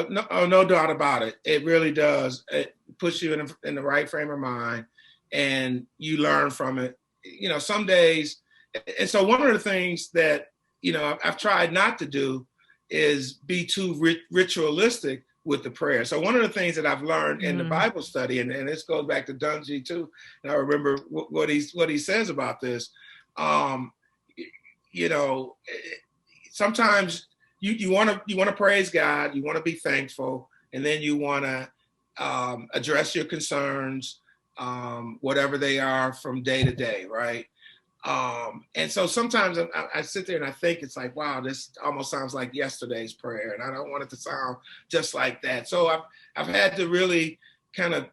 S4: No doubt about it. It really does. It puts you in the right frame of mind, and you learn from it. Some days. And so one of the things that, I've tried not to do is be too ritualistic with the prayer. So one of the things that I've learned in the Bible study, and this goes back to Dungy too, and I remember what he says about this. Sometimes you want to praise God, you want to be thankful, and then you want to address your concerns, whatever they are from day to day, right? And so sometimes I sit there and I think it's like, wow, this almost sounds like yesterday's prayer, and I don't want it to sound just like that. So I've had to really kind of,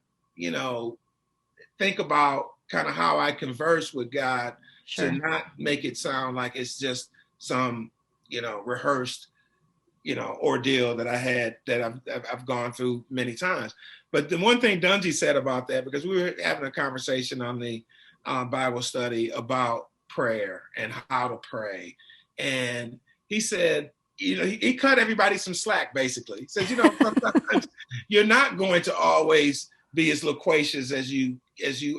S4: think about kind of how I converse with God to not make it sound like it's just some, rehearsed, ordeal that I had that I've gone through many times. But the one thing Dungy said about that, because we were having a conversation on the Bible study about prayer and how to pray. And he said, he cut everybody some slack, basically. He says, sometimes you're not going to always be as loquacious as you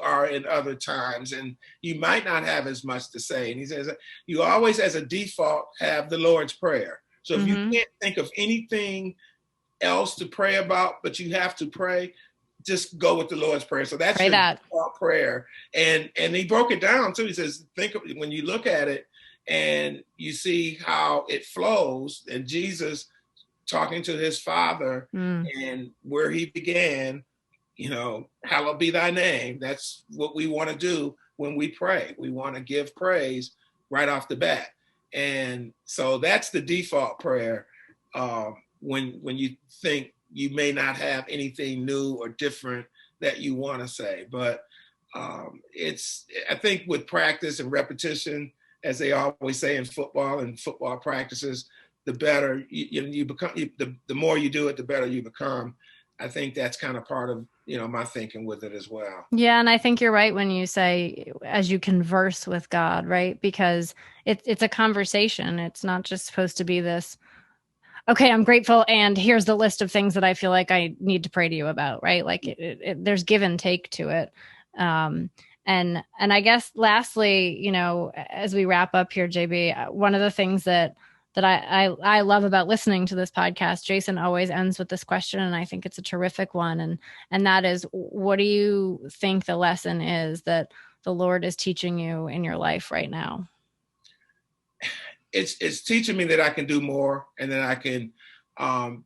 S4: are in other times, and you might not have as much to say. And he says, you always, as a default, have the Lord's Prayer. So if you can't think of anything else to pray about, but you have to pray, just go with the Lord's Prayer. So that's your default prayer. And he broke it down too. He says, think of when you look at it and you see how it flows, and Jesus talking to his Father and where he began, hallowed be thy name. That's what we want to do when we pray. We want to give praise right off the bat. And so that's the default prayer when you think you may not have anything new or different that you want to say. But I think with practice and repetition, as they always say in football and football practices, the better you become, the more you do it, the better you become. I think that's kind of part of, my thinking with it as well.
S3: Yeah. And I think you're right when you say, as you converse with God, right? Because it's a conversation. It's not just supposed to be this, okay, I'm grateful, and here's the list of things that I feel like I need to pray to you about, right? Like there's give and take to it. And I guess lastly, as we wrap up here, JB, one of the things that I love about listening to this podcast, Jason always ends with this question, and I think it's a terrific one. And that is, what do you think the lesson is that the Lord is teaching you in your life right now?
S4: It's teaching me that I can do more, and that I can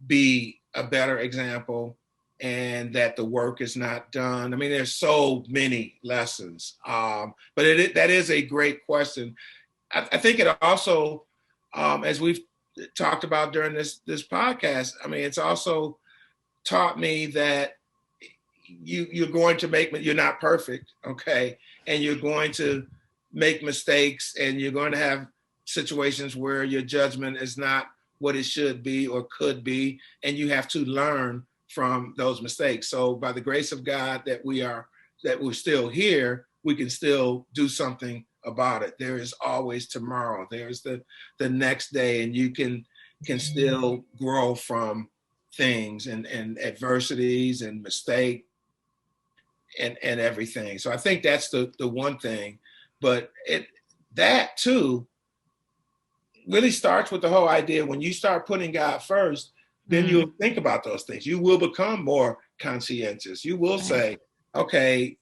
S4: be a better example, and that the work is not done. I mean, there's so many lessons, but that is a great question. I think it also, as we've talked about during this podcast, I mean, it's also taught me that you're going to you're not perfect, okay? And you're going to make mistakes, and you're going to have situations where your judgment is not what it should be or could be, and you have to learn from those mistakes. So by the grace of God that we're still here, we can still do something about it. There is always tomorrow. There's the next day, and you can still grow from things and adversities and mistakes and everything. So I think that's the one thing. But that too really starts with the whole idea, when you start putting God first, then you'll think about those things. You will become more conscientious. You will say, okay,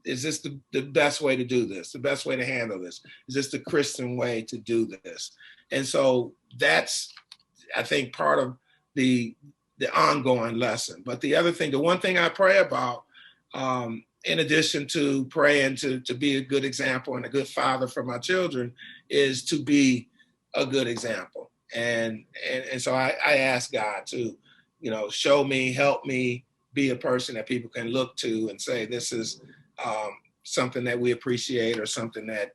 S4: is this the best way to do this? The best way to handle this? Is this the Christian way to do this? And so that's, I think, part of the ongoing lesson. But the other thing, the one thing I pray about, in addition to praying to be a good example and a good father for my children, is to be a good example. And so I ask God to, show me, help me be a person that people can look to and say, this is something that we appreciate, or something that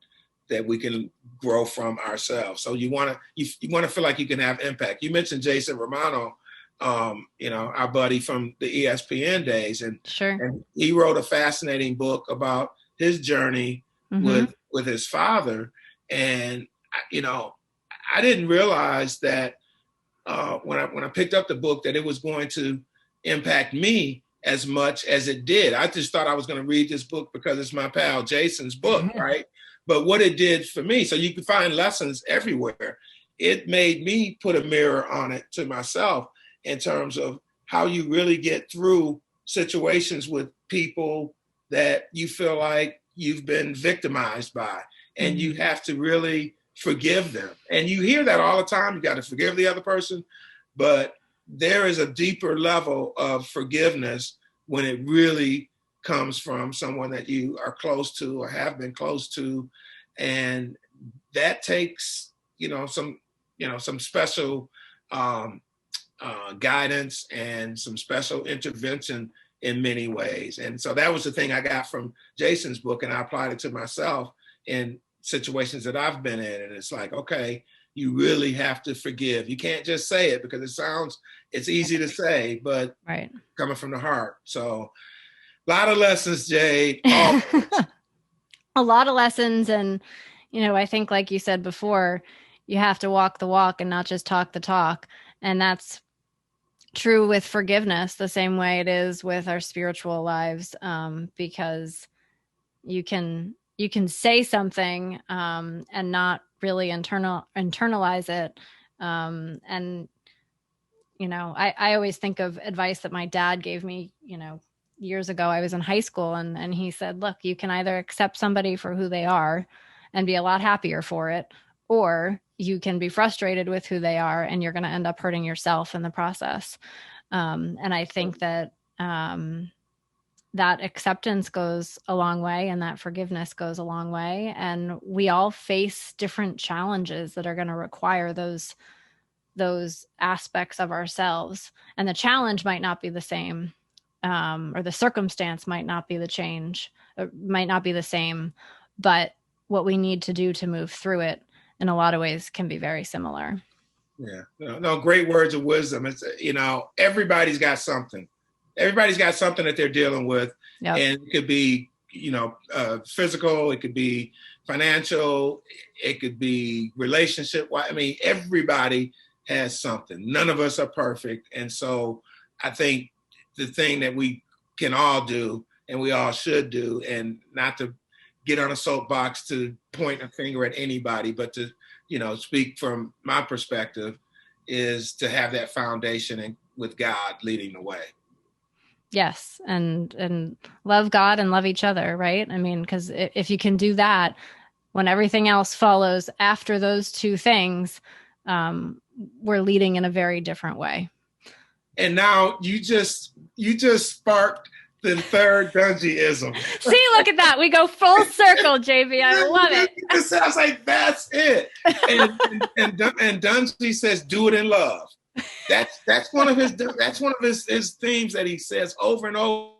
S4: we can grow from ourselves. So you want to feel like you can have impact. You mentioned Jason Romano, our buddy from the ESPN days, and he wrote a fascinating book about his journey with his father. And I didn't realize that when I picked up the book, that it was going to impact me as much as it did. I just thought I was going to read this book because it's my pal Jason's book, right? But what it did for me, so you can find lessons everywhere. it made me put a mirror on it to myself in terms of how you really get through situations with people that you feel like you've been victimized by, and you have to really forgive them. And you hear that all the time. You got to forgive the other person, but there is a deeper level of forgiveness when it really comes from someone that you are close to or have been close to. And that takes, some special guidance and some special intervention in many ways. And so that was the thing I got from Jason's book, and I applied it to myself in situations that I've been in. And it's like, okay, you really have to forgive. You can't just say it because it's easy to say, but
S3: right,
S4: coming from the heart. So a lot of lessons, Jade.
S3: A lot of lessons. And, I think, like you said before, you have to walk the walk and not just talk the talk. And that's true with forgiveness the same way it is with our spiritual lives, because you can say something and not really internalize it. And, I always think of advice that my dad gave me, years ago. I was in high school, and he said, look, you can either accept somebody for who they are and be a lot happier for it, or you can be frustrated with who they are and you're going to end up hurting yourself in the process. And I think that that acceptance goes a long way, and that forgiveness goes a long way. And we all face different challenges that are going to require those aspects of ourselves. And the challenge might not be the same, or the circumstance might not be might not be the same, but what we need to do to move through it in a lot of ways can be very similar.
S4: Yeah, no, great words of wisdom. It's, everybody's got something. Everybody's got something that they're dealing with.
S3: Yep.
S4: And it could be, physical, it could be financial, it could be relationship. I mean, everybody has something. None of us are perfect. And so I think the thing that we can all do, and we all should do, and not to get on a soapbox to point a finger at anybody, but to, speak from my perspective, is to have that foundation and with God leading the way.
S3: Yes. And love God and love each other. Right. I mean, because if you can do that, when everything else follows after those two things, we're leading in a very different way.
S4: And now you just sparked the third Dungyism.
S3: See, look at that. We go full circle, JB. I love it.
S4: It sounds like that's it. And Dungy says, do it in love. That's one of his themes that he says over and over.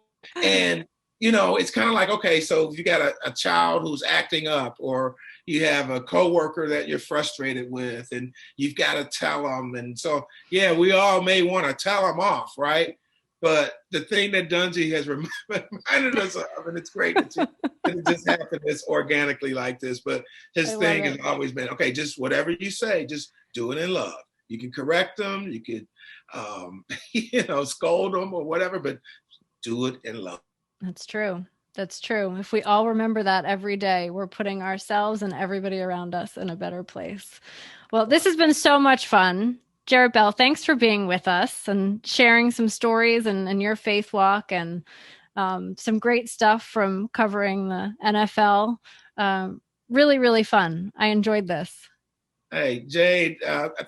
S4: And, it's kind of like, okay, so if you got a child who's acting up, or you have a coworker that you're frustrated with, and you've got to tell them. And so, yeah, we all may want to tell them off, right? But the thing that Dungy has reminded us of, and it's great that it just happened this organically like this, but his thing has always been, okay, just whatever you say, just do it in love. You can correct them, you could, scold them or whatever, but do it in love.
S3: That's true. That's true. If we all remember that every day, we're putting ourselves and everybody around us in a better place. Well, this has been so much fun. Jarrett Bell, thanks for being with us and sharing some stories and your faith walk, and some great stuff from covering the NFL. Really, really fun. I enjoyed this.
S4: Hey, Jade,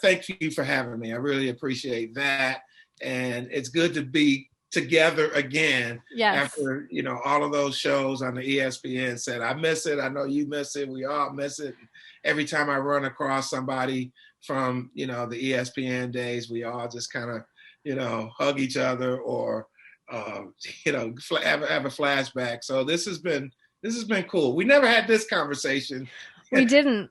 S4: thank you for having me. I really appreciate that. And it's good to be together again.
S3: Yes.
S4: After, all of those shows on the ESPN set. I miss it. I know you miss it. We all miss it. Every time I run across somebody from, the ESPN days, we all just kind of, hug each other or, have a flashback. So this has been cool. We never had this conversation.
S3: We didn't.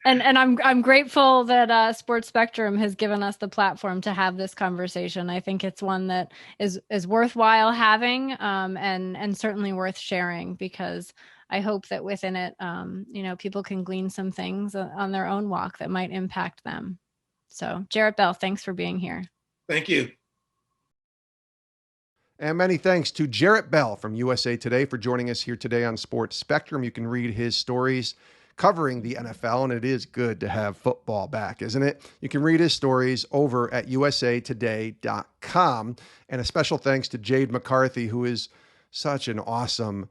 S3: And I'm grateful that Sports Spectrum has given us the platform to have this conversation. I think it's one that is worthwhile having, and certainly worth sharing, because I hope that within it, people can glean some things on their own walk that might impact them. So, Jarrett Bell, thanks for being here.
S4: Thank you.
S1: And many thanks to Jarrett Bell from USA Today for joining us here today on Sports Spectrum. You can read his stories covering the NFL, and it is good to have football back, isn't it? You can read his stories over at usatoday.com. And a special thanks to Jade McCarthy, who is such an awesome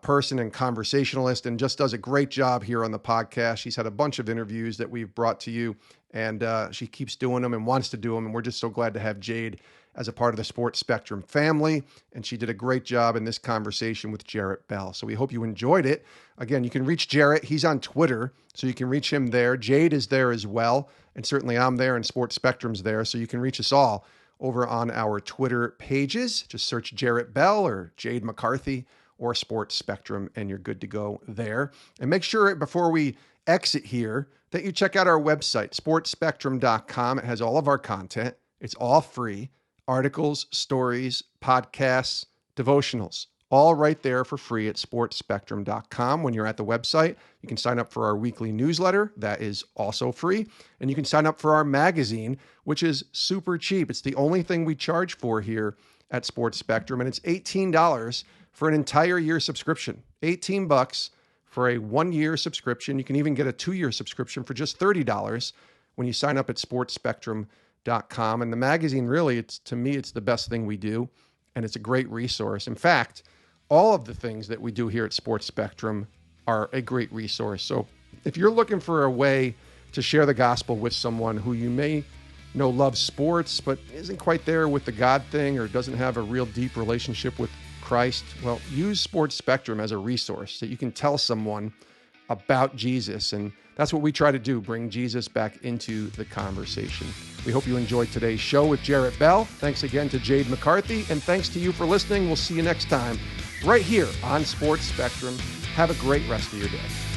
S1: person and conversationalist and just does a great job here on the podcast. She's had a bunch of interviews that we've brought to you, and she keeps doing them and wants to do them. And we're just so glad to have Jade as a part of the Sports Spectrum family. And she did a great job in this conversation with Jarrett Bell. So we hope you enjoyed it. Again, you can reach Jarrett. He's on Twitter, so you can reach him there. Jade is there as well. And certainly I'm there and Sports Spectrum's there. So you can reach us all over on our Twitter pages. Just search Jarrett Bell or Jade McCarthy or Sports Spectrum, and you're good to go there. And make sure before we exit here that you check out our website, sportsspectrum.com. It has all of our content. It's all free. Articles, stories, podcasts, devotionals, all right there for free at sportsspectrum.com. When you're at the website, you can sign up for our weekly newsletter. That is also free. And you can sign up for our magazine, which is super cheap. It's the only thing we charge for here at Sports Spectrum, and it's $18 for an entire year subscription. $18 for a 1-year subscription. You can even get a 2-year subscription for just $30 when you sign up at sportsspectrum.com. And the magazine, really, to me, it's the best thing we do, and it's a great resource. In fact, all of the things that we do here at Sports Spectrum are a great resource. So if you're looking for a way to share the gospel with someone who you may know loves sports but isn't quite there with the God thing or doesn't have a real deep relationship with Christ, well, use Sports Spectrum as a resource that you can tell someone about Jesus. And that's what we try to do, bring Jesus back into the conversation. We hope you enjoyed today's show with Jarrett Bell. Thanks again to Jade McCarthy, and thanks to you for listening. We'll see you next time right here on Sports Spectrum. Have a great rest of your day.